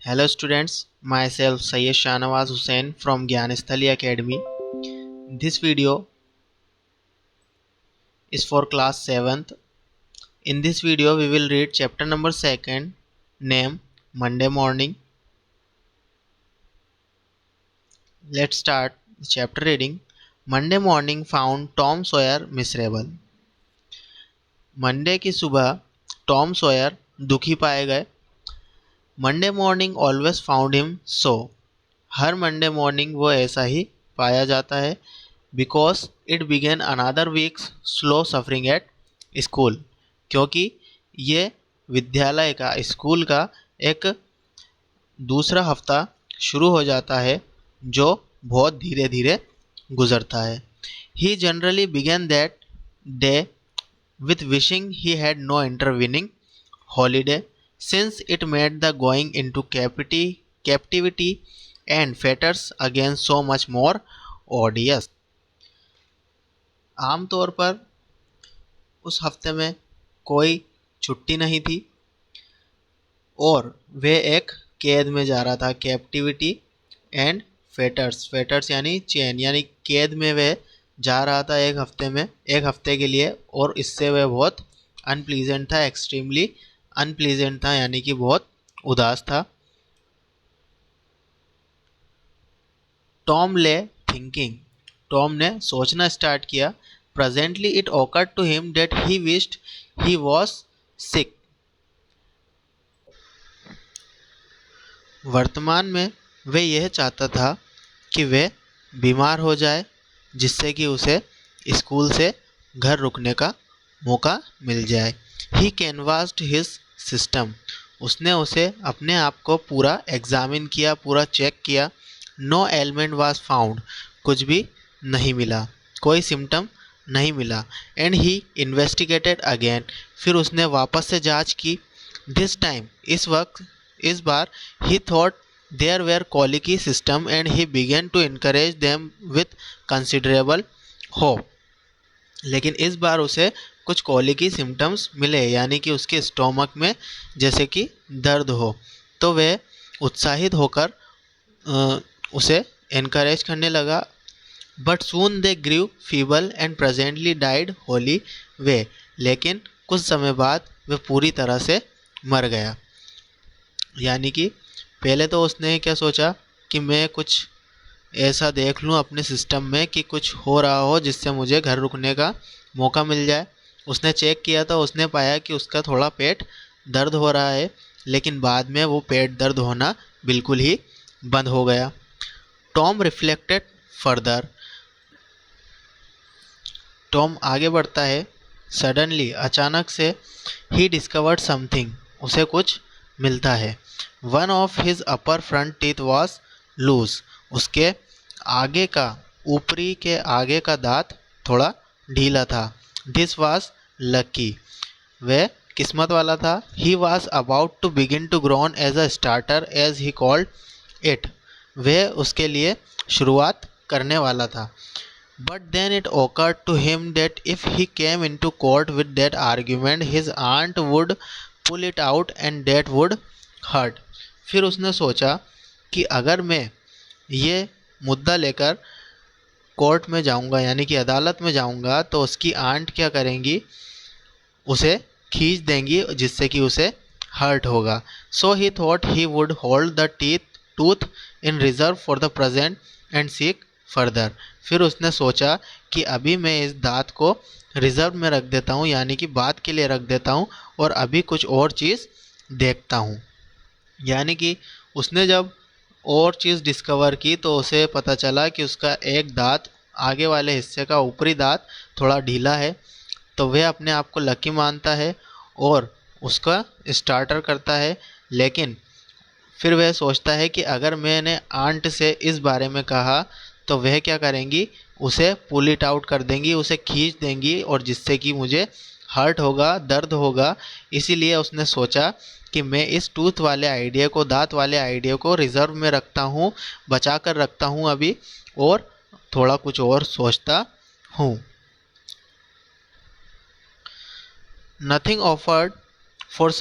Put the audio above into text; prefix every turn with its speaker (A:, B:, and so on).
A: Hello students, myself Syed Shahnawaz Hussain from Gyanasthali Academy. This video is for class 7th. In this video we will read chapter number 2nd, name Monday morning. Let's start the chapter reading. Monday morning found Tom Sawyer miserable. Monday की सुबह Tom Sawyer दुखी पाए गए. Monday morning always found him so. हर Monday morning वो ऐसा ही पाया जाता है. Because it began another week's slow suffering at school. क्योंकि ये विद्यालय का स्कूल का एक दूसरा हफ्ता शुरू हो जाता है जो बहुत धीरे धीरे गुजरता है. He generally began that day with wishing he had no intervening holiday, since it made the going into captivity and fetters again so much more odious. आमतौर पर उस हफ्ते में कोई छुट्टी नहीं थी और वे एक कैद में जा रहा था. कैप्टिविटी एंड फेटर्स यानी चैन, यानी कैद में वे जा रहा था एक हफ्ते के लिए, और इससे वह बहुत अनप्लीजेंट था. एक्सट्रीमली अनप्लीजेंट था, यानी कि बहुत उदास था. टॉम ले थिंकिंग. टॉम ने सोचना स्टार्ट किया. Presently it awkward to him that he wished he was sick. वर्तमान में वह यह चाहता था कि वह बीमार हो जाए, जिससे कि उसे स्कूल से घर रुकने का मौका मिल जाए. ही कैनवास्ड हिज सिस्टम. उसने अपने आप को पूरा एग्जामिन किया, पूरा चेक किया. No element was found. कुछ भी नहीं मिला, कोई सिम्टम नहीं मिला. And he investigated again. फिर उसने वापस से जांच की. दिस टाइम, इस बार he thought there were colicky system and he began to encourage them with considerable hope. लेकिन इस बार उसे कुछ कॉलिकी सिम्टम्स मिले, यानी कि उसके स्टोमक में जैसे कि दर्द हो, तो वह उत्साहित होकर उसे एनकरेज करने लगा. But soon they grew feeble and presently died holy way. लेकिन कुछ समय बाद वह पूरी तरह से मर गया. यानी कि पहले तो उसने क्या सोचा कि मैं कुछ ऐसा देख लूँ अपने सिस्टम में कि कुछ हो रहा हो जिससे मुझे घर रुकने का मौका मिल जाए. उसने चेक किया तो उसने पाया कि उसका थोड़ा पेट दर्द हो रहा है, लेकिन बाद में वो पेट दर्द होना बिल्कुल ही बंद हो गया. Tom reflected further. टॉम आगे बढ़ता है. सडनली, अचानक से, ही डिस्कवर्ड समथिंग. उसे कुछ मिलता है. One of his upper front teeth was loose. उसके ऊपरी के आगे का दांत थोड़ा ढीला था. This was lucky. वह किस्मत वाला था. He was about to begin to grown as a starter as he called it. वह उसके लिए शुरुआत करने वाला था. But then it occurred to him that if he came into court with that argument his aunt would pull it out and that would hurt. फिर उसने सोचा कि अगर मैं ये मुद्दा लेकर कोर्ट में जाऊंगा, यानी कि अदालत में जाऊंगा, तो उसकी आंट क्या करेंगी, उसे खींच देंगी, जिससे कि उसे हर्ट होगा. So he thought he would hold the tooth in reserve for the present and seek further. फिर उसने सोचा कि अभी मैं इस दांत को रिजर्व में रख देता हूँ, यानी कि बात के लिए रख देता हूँ, और अभी कुछ और चीज़ देखता हूँ. यानी कि उसने जब और चीज़ डिस्कवर की तो उसे पता चला कि उसका एक दांत, आगे वाले हिस्से का ऊपरी दांत थोड़ा ढीला है. तो वह अपने आप को लकी मानता है और उसका स्टार्टर करता है. लेकिन फिर वह सोचता है कि अगर मैंने आंट से इस बारे में कहा तो वह क्या करेंगी, उसे पुल इट आउट कर देंगी, उसे खींच देंगी, और जिससे कि मुझे हर्ट होगा, दर्द होगा. इसीलिए उसने सोचा कि मैं इस टूथ वाले आइडिया को, दांत वाले आइडिया को रिजर्व में रखता हूँ, बचा कर रखता हूँ अभी, और थोड़ा कुछ और सोचता हूँ. Nothing offered for